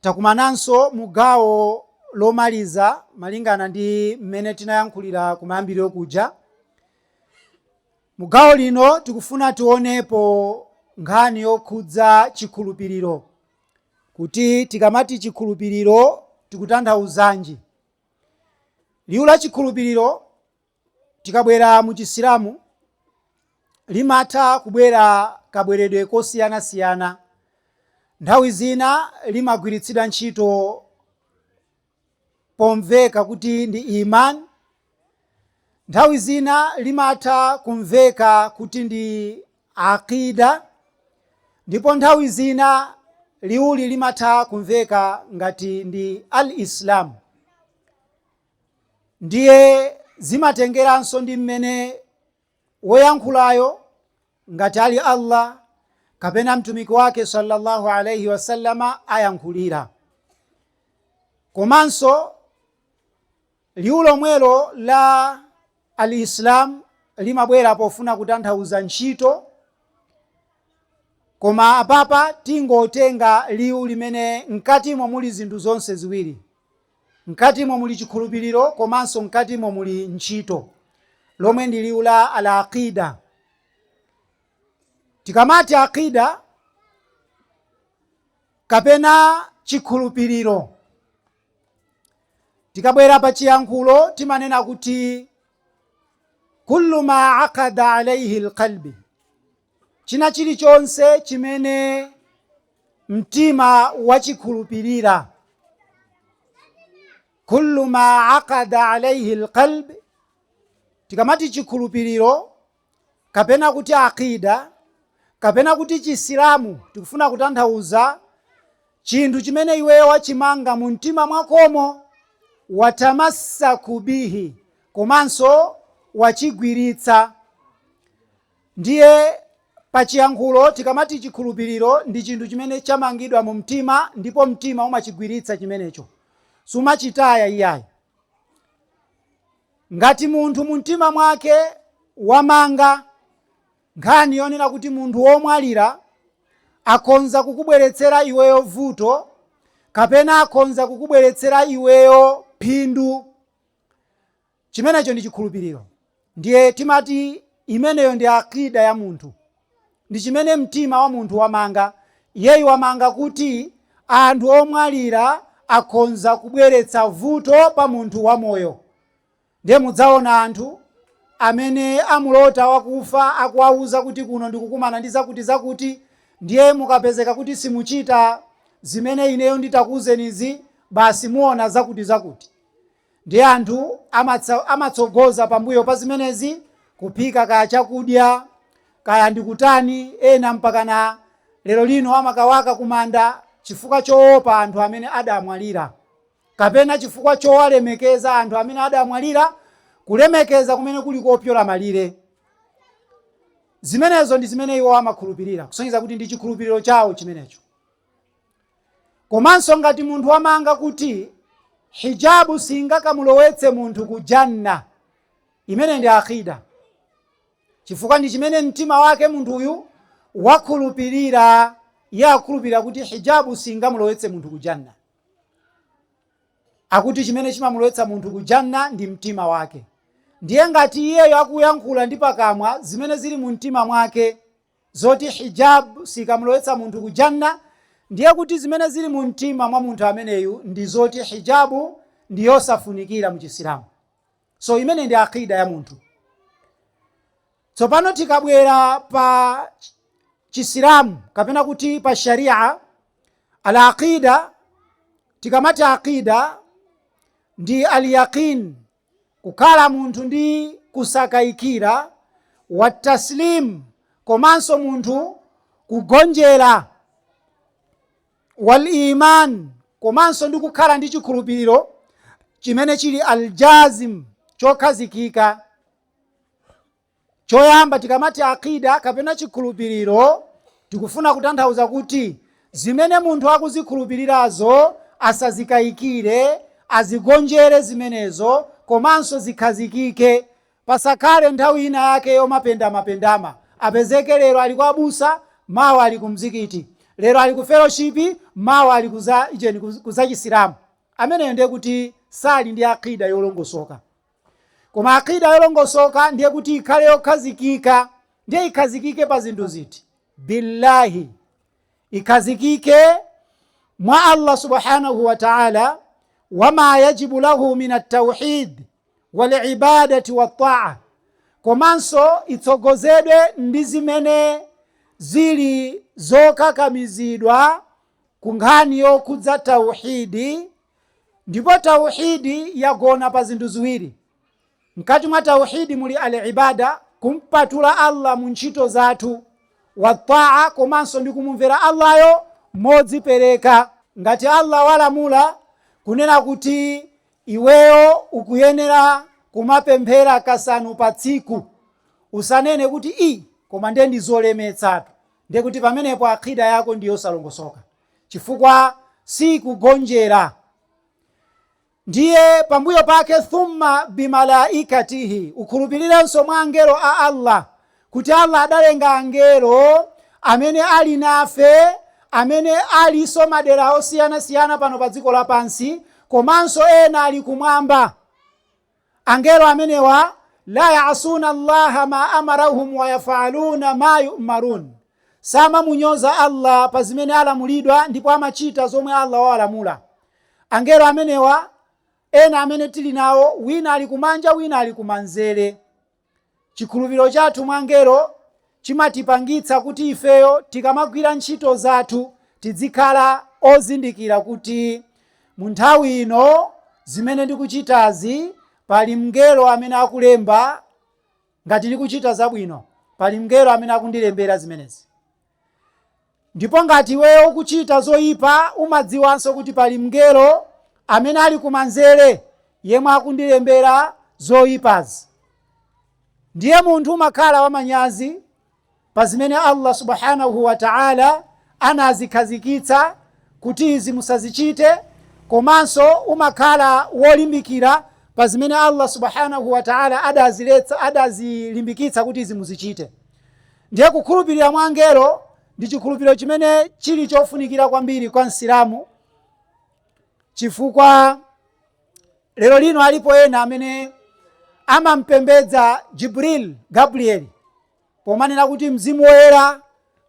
Takumananso mugawo lomaliza malingana ndi mmene tinayankhulira kumayambiriro kuja. Mugawo lino tikufuna tionepo nkhani yokhudza chikhulupiriro, kuti tikamati chikhulupiriro tikutanthauzanji. Liwu la chikhulupiriro tikabwera mu Chisilamu limatha kubwera kabweredwe kosiyanasiyana. Nthawi zina limagwiritsidwa ntchito pomveka kuti ndi iman, nthawi zina limatha kumveka kuti ndi aqida, ndipo nthawi zina liwuli limatha kumveka ngati ndi al-Islam. Ndiye zimatengeranso ndi mmene woyankhulayo ngati ali Allah kapena mtumiki wake sallallahu alaihi wasallama ayankhulira. Komanso liwu lomwelo la al-Islam limabwera pofuna kutanthauza ntchito, koma apapa tingotenga liwu limene mkatimo muli zinthu zonse ziwiri. Mkatimo muli chikhulupiriro komanso mkatimo muli ntchito, lomwe ndi liwu la al-aqida. Tikamati aqida kapena chikhulupiriro, tikabwera pa chiyankhulo timanena kuti kullu ma aqada alayhi alqalbi, china chilichonse chimene mtima wachikhulupirira. Kullu ma aqada alayhi alqalbi, tikamati chikhulupiriro kapena kuti aqida kapena kuti chisilamu, tikufuna kutanthauza chinthu chimene iweyo wachimanga mu mtima mwakomo, watamassaku bihi, komanso wachigwiritsa. Ndiye pa chiyankhulo tikamati chikhulupiriro ndi chinthu chimene chamangidwa mu mtima, ndipo mtima umachigwiritsa chimenecho, sumachitaya iyayi. Ngati munthu mu mtima mwake wamanga nkhani yonena kuti munthu womwalira akonza kukubweretsera iweyo vuto, kapena akonza kukubweretsera iweyo phindu, chimenecho ndi chikhulupiriro. Ndiye timati imeneyo ndi akida ya munthu, ndi chimene mtima wa munthu wamanga. Iyeyu wamanga kuti anthu omwalira akonza kubweretsa vuto pa munthu wamoyo. Ndiye mudzaona anthu amene amulota wakufa akuwauza kuti kuno ndikukumana ndi zakuti, ndiye mukapezeka kuti simuchita zimene ineyo nditakuuzenizi, basi muona zakuti. Ndiye anthu amatsogoza pambuyo pa zimenezi kuphika kaya chakudya kaya ndikutani, ena mpakana lero lino amakawaka kumanda chifukwa choopa anthu amene adamwalira, kapena chifukwa chowalemekeza anthu amene adamwalira, kulemekeza kumene kuli kopyola malire. Zimenezo ndi zimene iwo amakhulupirira, kusonyeza kuti ndi chikhulupiriro chawo chimenecho. Komanso ngati munthu wamanga kuti hijabu singakamulowetse munthu ku janna, imene ndi akida, chifukwa ndi chimene mtima wake munthu uyu wakhulupirira. Iye akhulupirira kuti hijabu singamulowetse munthu ku janna, akuti chimene chimamulowetsa munthu ku janna ndi mtima wake. Ndiye ngati iyeyo akuyankhula ndi pakamwa zimene zili mu mtima mwake zoti hijabu sikamulowetsa munthu ku janna, ndiye kuti zimene zili mu mtima mwa munthu ameneyu ndi zoti hijabu ndi yosafunikira mu Chisilamu. So imene ndi akida ya munthu. Tsopano tikabwera pa Chisilamu kapena kuti pa sharia, al-aqida, tikamati aqida ndi al-yaqin, kukhala munthu ndi kusakayikira, wa taslim, komanso munthu kugonjera, wal iman, komanso ndi kukhala ndi chikhulupiriro chimene chili aljazim, chokhazikika. Choyamba tikamati aqida kapena chikhulupiriro, tikufuna kutanthauza kuti zimene munthu akuzikhulupirirazo asazikayikire, azigonjere zimenezo, komanso zikhazikike. Pasakhale nthawi ina yake yomapendama, apezeke lero ali kwa abusa, mawa ali ku mzikiti, lero ali ku fellowship, mawa ali kuza Chisilamu. Ameneyo ndiye kuti sali ndi akida yolongosoka. Koma akida yolongosoka ndiye kuti ikhale yokhazikika, ndiye ikhazikike pa zinthu ziti? Billahi, ikhazikike mwa Allah subhanahu wa ta'ala, wama yajibu lahu min at-tawhid wal ibadati wat ta'a. Komanso itsogozedwe ndi zimene zili zokakamizidwa ku nkhani yokhudza tauhidi. Ndipo tauhidi yagona pa zinthu ziwiri. Mkati mwa tauhidi muli al-ibada, kumpatula Allah mu ntchito zathu, wa ta'a, komanso ndi kumumvera Allahyo modzipereka. Ngati Allah walamula kunena kuti iweyo ukuyenera kumapemphera kasanu pa tsiku, usanene kuti koma ndiye ndizolemetsatu, ndiye kuti pamenepo akida yako ndiyo salongosoka, chifukwa si kugonjera. Ndiye pambuyo pake thumma bimalaikatihi, ukhulupirirenso mwa angelo a Allah, kuti Allah adalenga angelo amene ali nafe, amene aliso madera osiyanasiyana pano pa dziko lapansi, komanso ena ali kumwamba. Angelo amenewa la ya'asuna Allaha ma amarahum wa yaf'aluna ma yu'marun, sama munyoza Allah pa zimene alamulidwa ndipo amachita zomwe Allah walamula. Angelo amenewa ena amene tili nawo, wina ali kumanja, wina ali kumanzere. Chikhulupiriro chathu mwa angelo chimatipangitsa kuti ifeyo tikamagwira ntchito zathu tidzikhala ozindikira kuti mu nthawi ino zimene ndikuchitazi pali mngelo amene akulemba. Ngati ndikuchita zabwino, pali mngelo amene akundilembera zimenezi. Ndipo ngati iweyo ukuchita zoyipa, umadziwanso kuti pali mngelo amene ali kumanzere yemwe akundilembera zoyipazi. Ndiye munthu umakhala wamanyazi pa zimene Allah subhanahu wa ta'ala anazikhazikitsa kuti izi musazichite, komanso umakhala wolimbikira pa zimene Allah subhanahu wa ta'ala adazilimbikitsa kuti izi muzichite. Ndiye kukhulupirira mwa angelo ndi chikhulupiriro chimene chili chofunikira kwambiri kwa Msilamu, chifukwa lero lino alipo ena amene amampembedza Jibril, Gabriel, pomanena kuti mzimu woyera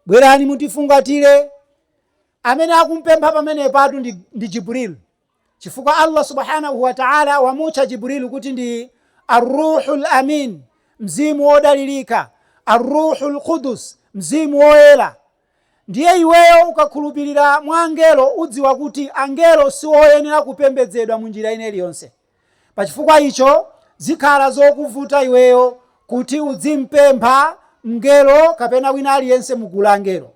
bwerani mutifungatire. Amene akumpempha pamene patu ndi Jibril, chifukwa Allah subhanahu wa ta'ala wamutcha Jibril kuti ndi ar-ruhul amin, mzimu wodalirika, ar-ruhul qudus, mzimu woyera. Ndiye iweyo ukakhulupirira mwa angelo udziwa kuti angelo si oyenera kupembedzedwa mu njira ina iliyonse. Pachifukwa icho zikhala zokuvuta iweyo kuti udzimpempha mngelo kapena wina aliyense mugulu la angelo.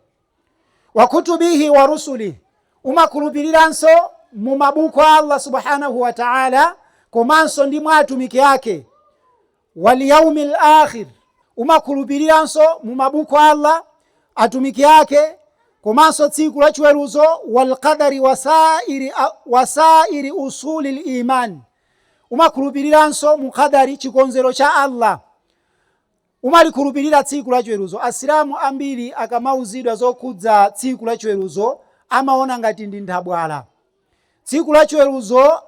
Wa kutubihi wa rusuli, umakhulupiriranso mu mabuku a Allah subhanahu wa ta'ala, komanso ndi mwa atumiki ake. Wal yawmil akhir, umakhulupiriranso mu mabuku a Allah, atumiki ake, komanso tsiku la chiweruzo. Wal qadari wasairi usulil iman, umakhulupiriranso mu qadari, chikonzero cha Allah. Umalikhulupirira tsiku la chiweruzo. Asilamu ambiri akamauzidwa zokhudza tsiku la chiweruzo amaona ngati ndi nthabwala. Tsiku la chiweruzo,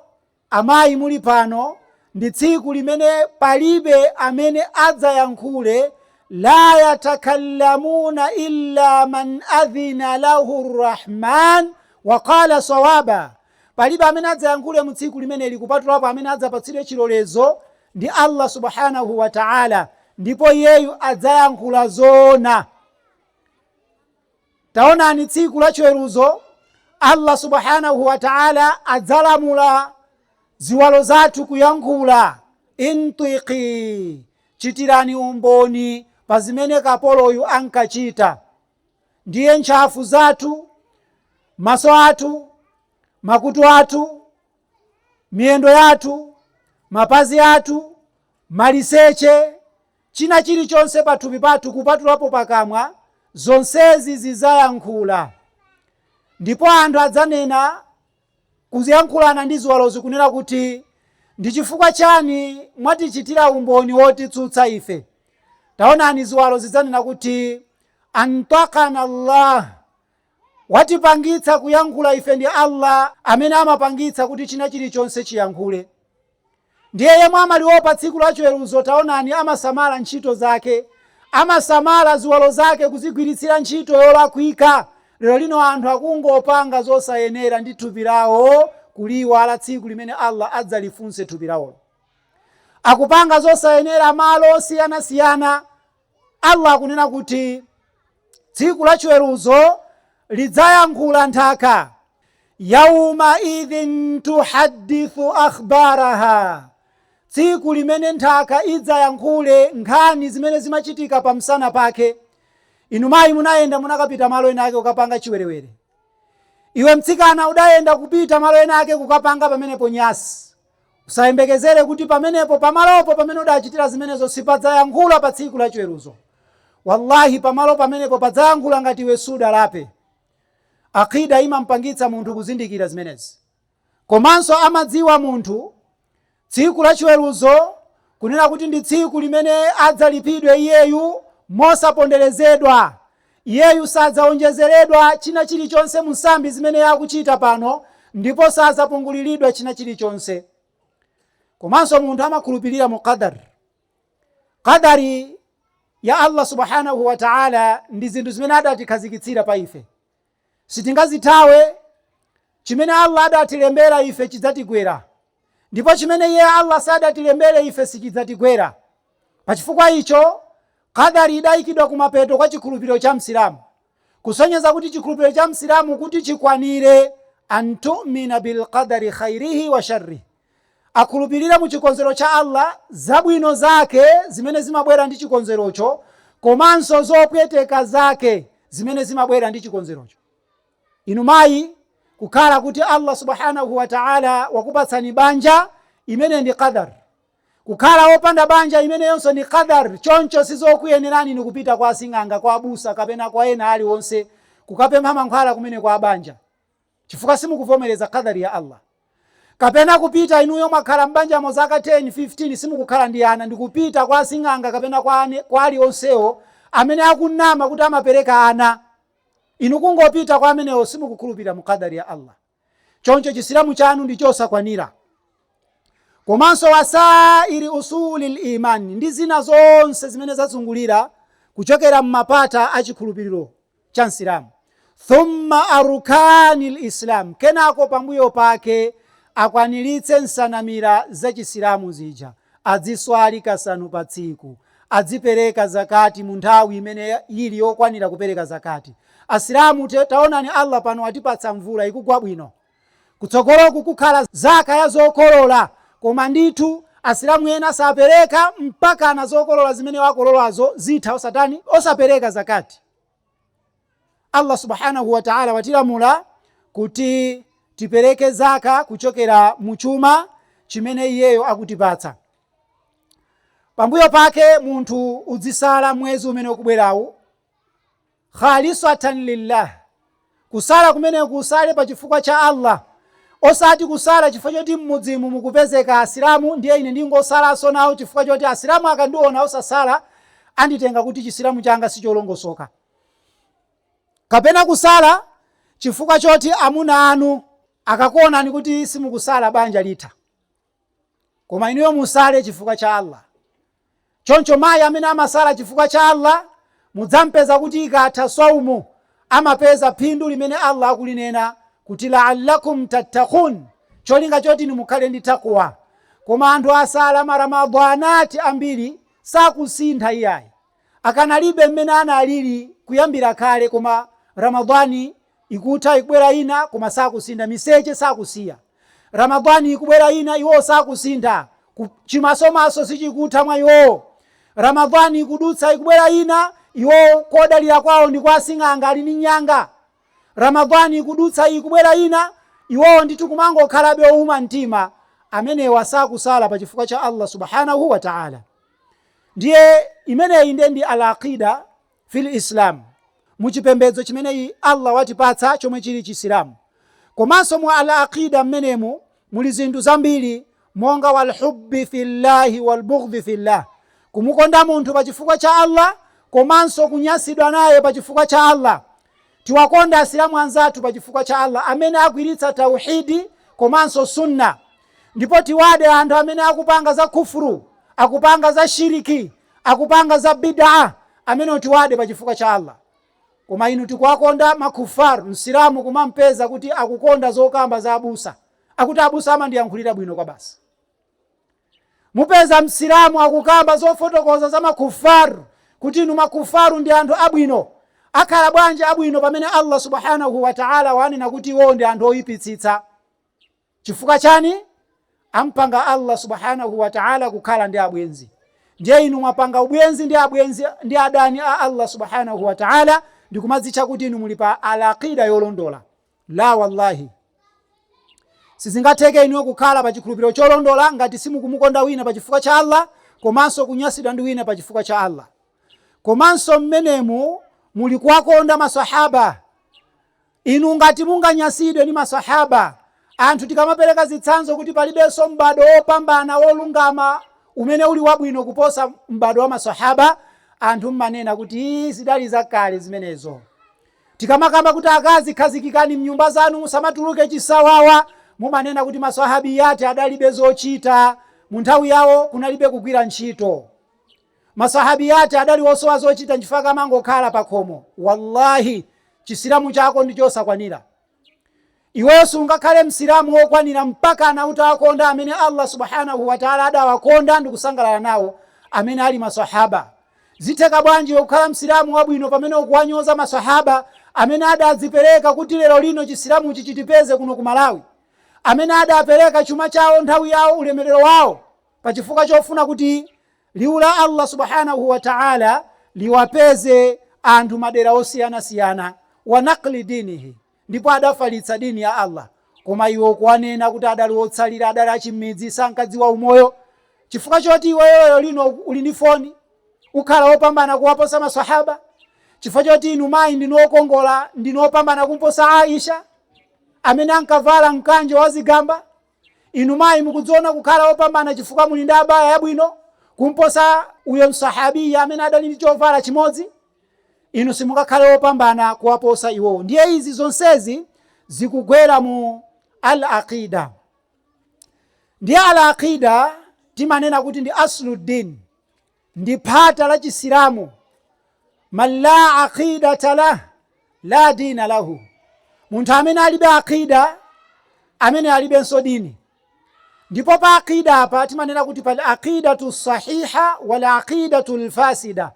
amayi muli pano, ndi tsiku limene palibe amene adzayankhule, la yatakallamuna illa man adhina lahu rrahman wa qala sawaba. Palibe amene adzayankhule mu tsiku limeneli kupatulapo amene adzapatsidwe chilolezo ndi Allah subhanahu wa ta'ala, ndipo iyeyu adzayankhula zoona. Taonani tsiku la chiweruzo Allah subhanahu wa ta'ala adzalamula ziwalo zathu kuyankhula. Intiqi, chitirani umboni pa zimene kapoloyu ankachita. Ndiye ntchafu zathu, maso athu, makutu athu, miyendo yathu, mapazi athu, maliseche, china chilichonse pathupi pathu kupatulapo pakamwa, zonsezi zizayankhula. Ndipo anthu adzanena kuziyankhulana ndi ziwalozi kunena kuti ndi chifukwa chani mwatichitira umboni wotitsutsa ife. Taonani ziwalo zidzanena kuti antakana Allah watipangitsa kuyankhula ife ndi Allah amene amapangitsa kuti china chilichonse chiyankhule. Ndiye yemwe amaliopa tsiku la chiweruzo taonani amasamala ntchito zake, amasamala ziwalo zake kuzigwiritsira ntchito yolakwika. Lero lino anthu akungopanga zosayenera ndi thupi lawo kuliwala tsiku limene Allah adzalifunse thupi lawo. Akupanga zosayenera malo osiyanasiyana. Allah akunena kuti tsiku la chiweruzo lidzayankhula nthaka. Yauma idhin tuhaddithu akhbaraha. Tsiku limene nthaka idzayankhule nkhani zimene zimachitika pamsana pake. Inu mayi munayenda munakapita malo ena ake kukapanga chiwerewere. Iwe mtsikana udayenda kupita malo ena ake kukapanga pamenepo nyasi. Usayembekezere kuti pamenepo pamalopo pamene udachitira zimenezo sipadzayankhula pa tsiku la chiweruzo. Wallahi pamalo pamenepo padzayankhula ngati iwe sudalape. Akida imampangitsa munthu kuzindikira zimenezi. Komanso amadziwa munthu tsiku la chiweruzo kunena kuti ndi tsiku limene adzalipidwe iyeyu mosaponderezedwa. Iyeyu sadzaonjezeredwa china chilichonse musambi zimene yakuchita pano, ndipo sadzapunguliridwa china chilichonse. Komanso munthu amakhulupirira mu qadari. Qadari ya Allah subhanahu wa ta'ala ndi zinthu zimene adatikhazikitsira pa ife. Sitingazithawe. Chimene Allah adatilembera ife chidzatigwera, ndipo chimene iye Allah sadatilembere ife sichidzatigwera. Pachifukwa icho qadari idayikidwa kumapeto kwa chikhulupiriro cha Msilamu, kusonyeza kuti chikhulupiriro cha Msilamu kuti chikwanire antu'mina bil qadari khairihi wa sharrihi. Akhulupirira mu chikonzero cha Allah zabwino zake zimene zimabwera ndi chikonzerocho, komanso zopweteka zake zimene zimabwera ndi chikonzerocho. Inu mayi, kukhala kuti Allah subhanahu wa ta'ala wakupatsani banja, imene ndi qadar. Kukhala wopanda banja, imene yonso ndi qadar. Choncho sizokuyenerani ni kupita kwa asing'anga, kwa abusa, kapena kwa ena aliwonse kukapempha mankhwala kumene kwa banja, chifukwa simukuvomereza qadari ya Allah. Kapena kupita inuyo mwakhala mbanja mo zaka 10, 15 simukukhala ndi ana, ndikupita kwa asing'anga kapena kwa aliwonsewo amene akunama kuti amapereka ana. Inu kungopita kwa amenewo simukukhulupirira mu qadari ya Allah. Choncho chisilamu chanu ndi chosakwanira. Komanso wasairi usulil imani, ndi zina zonse zimene zazungulira kuchokera mmapata a chikhulupiriro cha Msilamu. Thumma arukanil islam, kenako pambuyo pake akwaniritse nsanamira za chisilamu zija. Adziswali kasanu pa tsiku, adzipereka zakati mu nthawi imene ili yokwanira kupereka zakati. Asilamu taonani Allah pano atipatsa mvula ikugwa bwino, kutsogoloku kukhala zaka ya zokolola, koma ndithu asilamu ena sapereka mpaka na zokolola zimene wakololazo zitha osapereka zakati. Allah subhanahu wa ta'ala watilamula kuti tipereke zaka kuchokera muchuma chimene iyeyo akutipatsa. Pambuyo pake munthu udzisala mwezi umene ukubwerawu khalisatan lillah, kusala kumene kusale pa chifukwa cha Allah, osati kusala chifukwa choti mmudzimu mukupezeka asilamu ndiye ine ndingosalaso nawo chifukwa choti asilamu akandiona osasala anditenga kuti chisilamu changa sicholongosoka. Kapena kusala chifukwa choti amuna anu akakuonani kuti simukusala banja litha, koma inuyo musale chifukwa cha Allah. Choncho mayi amene amasala chifukwa cha Allah mudzampeza kuti ikatha swaumu amapeza phindu limene Allah akulinena kuti la'allakum tattaqun, cholinga choti mukhale ndi takwa. Koma anthu asala maramadhanati ambiri sakusintha iyayi, akanalibe mmene analili kuyambira kale, koma Ramadhani ikutha ikubwera ina koma sakusintha, miseche sakusiya. Ramadhani ikubwera ina iwo sakusintha, chimasomaso sichikutha mwa iwo. Ramadhani ikudutsa ikubwera ina iwo kodalira kwawo ndi kwa asing'anga ali ni nyanga. Ramadhani ikudutsa ikubwera ina iwo ndithu kumangokhalabe ouma mtima. Amenewa sakusala pa chifukwa cha Allah subhanahu wa ta'ala. Ndiye imeneyi ndi al-aqida fil Islam, muchipembedzo chimene Allah watipatsa chomwe chili chisilamu. Komanso mu al-aqida mmenemu muli zinthu zambiri, monga wal hubbi fillahi wal bughdhi fillah, kumukonda munthu pa chifukwa cha Allah, komanso kunyasidwa naye pa chifukwa cha Allah. tiwakonda asilamu anzathu pa chifukwa cha Allah amene agwiritsa tauhidi komanso sunna, ndipo tiwade anthu amene akupanga za kufuru, akupanga za shiriki, akupanga za bid'a, amene tiwade pa chifukwa cha Allah. Koma inu tikuwakonda makufar, msilamu kumampeza kuti akukonda zokamba za abusa, akuti abusa amandiyankhulira bwino kwa basi. Mupeza msilamu akukamba zofotokoza za makufar, kuti inu makufaru ndi anthu abwino. Akhala bwanji abwino pamene Allah subhanahu wa ta'ala wanena kuti iwo ndi anthu oyipitsitsa? Chifukwa chani? Ampanga Allah subhanahu wa ta'ala kukhala ndi abwenzi. Ndiye inu mwapanga ubwenzi ndi adani a Allah subhanahu wa ta'ala, ndikumadzitcha kuti inu muli pa al-aqida yolondola. La wallahi, sizingatheke inu kukhala pa chikhulupiriro cholondola ngati simukumukonda wina pa chifukwa cha Allah, komanso kunyasidwa ndi wina pa chifukwa cha Allah. Komanso mmenemu muli kuwakonda maswahaba. Inu ngati munganyasidwe ni maswahaba, anthu tikamapereka zitsanzo kuti palibenso m'bado wopambana wolungama umene uli wabwino kuposa m'bado wa maswahaba, anthu mmanena kuti zidali zakale zimenezo. Tikamakamba kuti akazi khazikikani mnyumba zanu musamatuluke chisawawa, mumanena kuti maswahabiyati adalibe zochita, mu nthawi yawo kunalibe kugwira ntchito. Maswahabiyati adali osowa zochita nchifukwa mangokhala pakhomo. Wallahi, chisilamu chako ndi chosakwanira. Iweyo sungakhale msilamu wokwanira mpaka anautakonda amene Allah subhanahu wa ta'ala adawakonda ndi kusangalala nawo, amene ali maswahaba. Zitheka bwanji kukhala msilamu wabwino pamene ukuwanyoza maswahaba amene adadzipereka kuti lero lino chisilamu chichitipeze kuno ku Malawi, amene adapereka chuma chawo, nthawi yawo, ulemerero wawo pa chifukwa chofuna kuti liwu la Allah subhanahu wa ta'ala liwapeze anthu madera osiyanasiyana, wa naqli dinihi, ndipo adafalitsa dini ya Allah. Koma iwo kuwanena kuti adali wotsalira, adali achimidzi, sankadziwa umoyo. Chifukwa choti iweyo lino uli ndi foni, ukhala wopambana kuwaposa maswahaba. Chifukwa choti inu mayi ndinokongola, ndinopambana kumposa Aisha amene ankavala mkanjo wazigamba. Inu mayi mukudziona kukhala wopambana chifukwa muli ndi abaya yabwino kumposa uyo msahabiya amene adali ndi chovala chimodzi. Inu simukakhale wopambana kuwaposa iwo. Ndiye izi zonsezi zikugwera mu al-aqida. Ndiye al-aqida timanena kuti ndi asluddin, ndi phata la chisilamu. Man la aqidata lah la dina lahu. Munthu amene alibe aqida, amene alibenso dini. Ndipo pa aqida apa timanena kuti pali aqidatu sahiha wal aqidatu fasida.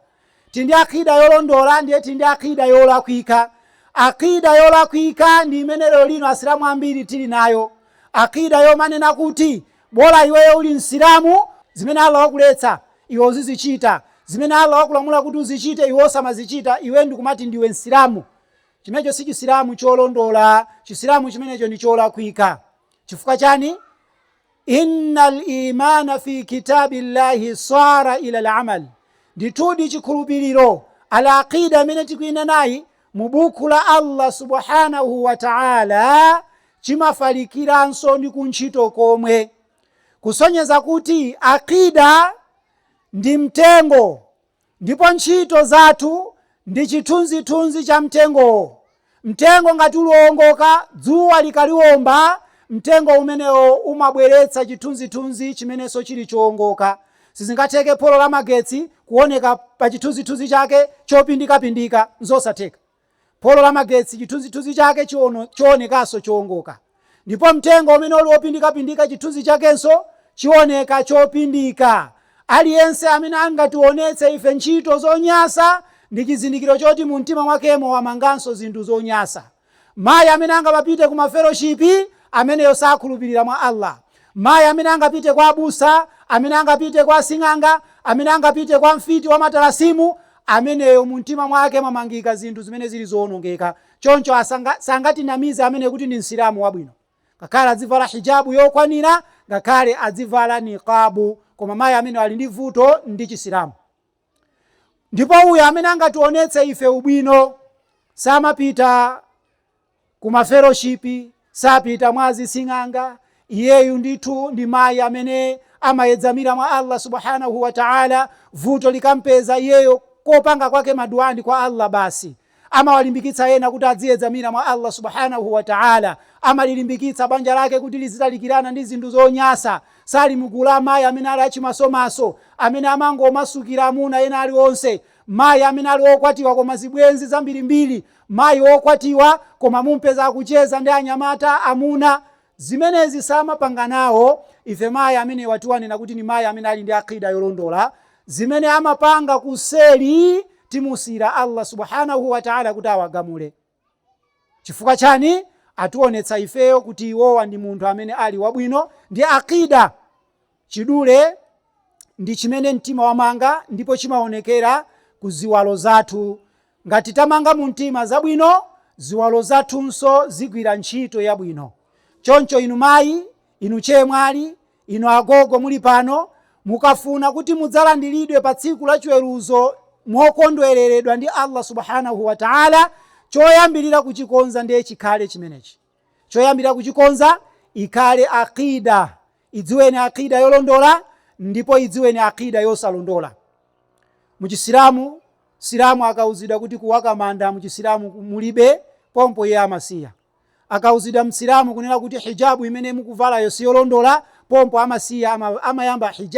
Tindi aqida yolondola, ndiye tindi aqida yolakwika. Aqida yolakwika ndi imene lero lino asilamu ambiri tili nayo. Aqida yomanena kuti bora iweyo uli msilamu, zimene Allah wakuletsa iwe uzizichita, zimene Allah wakulamula kuti uzichite iwe osamazichita, iwe ndikumati ndiwe msilamu. Chimenecho si chisilamu cholondola, chisilamu chimenecho ndi cholakwika. Chifukwa chani? Innal imana fi kitabillahi sara ila al-amal. Nditudi chikhulupiriro ala aqida imene tikuina nayi mu buku la Allah subhanahu wa ta'ala chimafalikiranso ndi kuntchito komwe, kusonyeza kuti aqida ndi mtengo, ndipo ntchito zathu ndi chithunzithunzi cha mtengo. Mtengo ngati uliwongoka, dzuwa likaliwomba, mtengo umenewo umabweretsa chithunzithunzi chimenenso chili chowongoka. Sizingatheke polo la magetsi kuoneka pa chithunzithunzi chake chopindikapindika, nzosatheka. Polo la magetsi chithunzithunzi chake chionekanso chowongoka. Ndipo mtengo umene uli wopindikapindika chithunzi chakenso chioneka chopindika. Aliyense amene angationetse ife ntchito zonyasa ndi chizindikiro choti mu mtima mwakemo wamanganso zinthu zonyasa. Mayi amene angapite ku maferoshipi, ameneyo sakhulupirira mwa Allah. Mayi amene angapite kwa abusa, amene angapite kwa sing'anga, amene angapite kwa mfiti wa matalasimu, ameneyo mu mtima mwake mamangika zinthu zimene zili zoonongeka. Choncho sangatinamize amene kuti ndi msilamu wabwino. Ngakhale adzivala hijabu yokwanira, ngakhale adzivala niqabu, koma mayi amene ali ndi vuto ndi chisilamu. Ndipo uyo amene angationetse ife ubwino, samapita ku maferoshipi, sapita mwazi sing'anga, iyeyu ndithu ndi mayi amene amayedzamira mwa Allah subhanahu wa ta'ala, vuto likampeza iyeyo kopanga kwake maduani kwa Allah basi. amawalimbikitsa ena kuti adziyedzamira mwa Allah subhanahu wa ta'ala, amalilimbikitsa banja lake kuti lizitalikirana ndi zinthu zonyasa. Sali mugulu amayi amene ali achimasomaso, amene amangomasukira amuna ena aliwonse, mayi amene ali okwatiwa koma zibwenzi zambirimbiri, mayi okwatiwa koma mumpeza akucheza ndi anyamata amuna. Zimenezi samapanga nawo. Ife mayi amene watiwanena kuti ni mayi amene ali ndi akida yolondola. Zimene amapanga kuseli timusira Allah subhanahu wa ta'ala kuti awagamule. Chifukwa chani? Atuonetsa ifeyo kuti iwowa ndi munthu amene ali wabwino ndi akida. Chidule ndi chimene mtima wamanga ndipo chimaonekera ku ziwalo zathu. Ngati tamanga mu mtima zabwino, ziwalo zathunso zigwira ntchito yabwino. Choncho inu mayi, inu chemwali, inu agogo muli pano, mukafuna kuti mudzalandiridwe pa tsiku la chiweruzo mokondwereredwa ndi Allah subhanahu wa ta'ala, choyambirira kuchikonza ndiye chikhale chimenechi. Choyambirira kuchikonza ikhale akida. Idziweni akida yolondola ndipo idziweni akida yosalondola. Muchisilamu, silamu akauzidwa kuti kuwaka manda muchisilamu mulibe, pompo ye amasiya. Akauzidwa msilamu kunena kuti hijabu imene mukuvala yosi yolondola, pompo amasiya,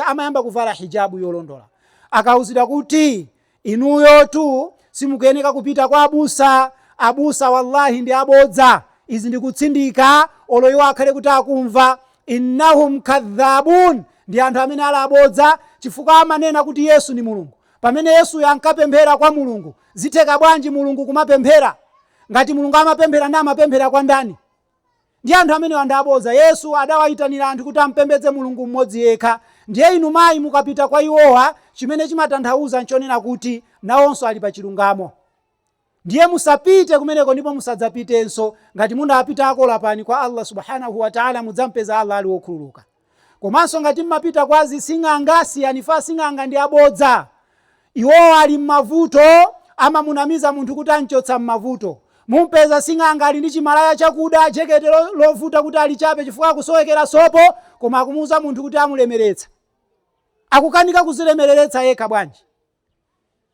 amayamba kuvala hijabu yolondola. Akauzidwa kuti inuyo tu simukuyeneka kupita kwa abusa, abusa wallahi ndi abodza. Izi ndikutsindika oloyo akhale kuti akumva. Innahum kadhabun, ndi anthu amene ali abodza, chifukwa amanena kuti Yesu ni Mulungu. Pamene Yesu yankapemphera kwa Mulungu, zitheka bwanji Mulungu kumapemphera? Ngati Mulungu amapemphera ndi amapemphera kwa ndani? Ndi anthu amene wanda abodza. Yesu adawayitanira anthu kuti ampembedze Mulungu mmodzi yekha. Ndiye inu mayi mukapita kwa iwowa, chimene chimatanthauza nchonena kuti nawonso ali pa chilungamo. Ndiye musapite kumeneko ndipo musadzapitenso. Ngati munapitako lapani kwa Allah subhanahu wa ta'ala, mudzampeza Allah ali wokhululuka. Komanso ngati mmapita kwa zising'anga, siyanifa sing'anga ndi abodza. Iwowa ali mmavuto, amamunamiza munthu kuti anchotsa mmavuto. Mumpeza sing'anga ali ndi chimalaya chakuda, jekete lovuta kuti alichape chifukwa akusowekera sopo, koma akumuuza munthu kuti amulemeretsa. Akukanika kuzilemereretsa yekha bwanji.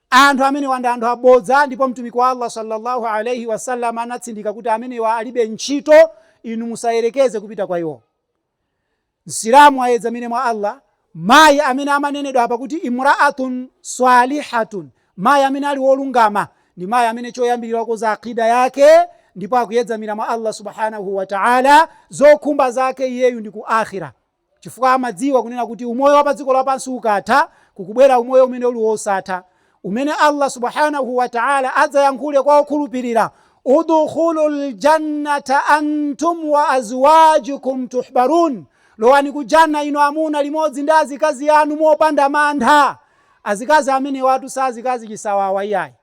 Anthu amene wanda anthu abodza, ndipo mtumiki wa Allah sallallahu alayhi wasallam anatsindika kuti amene wa alibe ntchito, inu musayerekeze kupita kwa iwo. Msilamu ayedzamire mwa Allah, mayi amene amanenedwa apa kuti imra'atun salihatun, mayi amene ali wolungama, ndi mayi amene choyambirira koza akida yake, ndipo akuyedzamira mwa Allah subhanahu wa ta'ala, zokhumba zake iyeyu ndi ku akhira. Chifukwa amadziwa kunena kuti umoyo wa pa dziko lapansi ukatha, kukubwera umoyo umene uli wosatha, umene Allah subhanahu wa ta'ala adzayankhule kwa okhulupirira, udkhulul jannata antum wa azwajukum tuhbarun, lowani kujanna ino amuna limodzi ndi azikazi anu mopanda mantha. Azikazi amene watu sa azikazi chisawawa iyayi,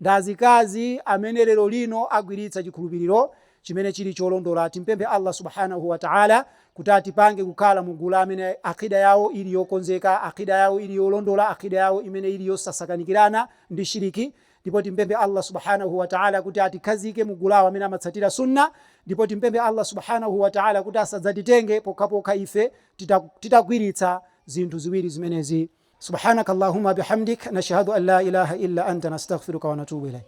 ndi azikazi amene lero lino agwiritsa chikhulupiriro chimene chili cholondola. Timpemphe Allah subhanahu wa ta'ala kuti atipange kukhala mugulu amene akida yawo ili yokonzeka, akida yawo ili yolondola, akida yawo imene ili yosasakanikirana ndi shiriki. Ndipo timpemphe Allah subhanahu wa ta'ala kuti atikhazike mugulu amene amatsatira sunna. Ndipo timpemphe Allah subhanahu wa ta'ala kuti asadzatitenge pokhapokha ife titagwiritsa zinthu ziwiri zimenezi. Subhanakallahumma bihamdik, nashhadu an la ilaha illa anta, nastaghfiruka wa natubu ilaik.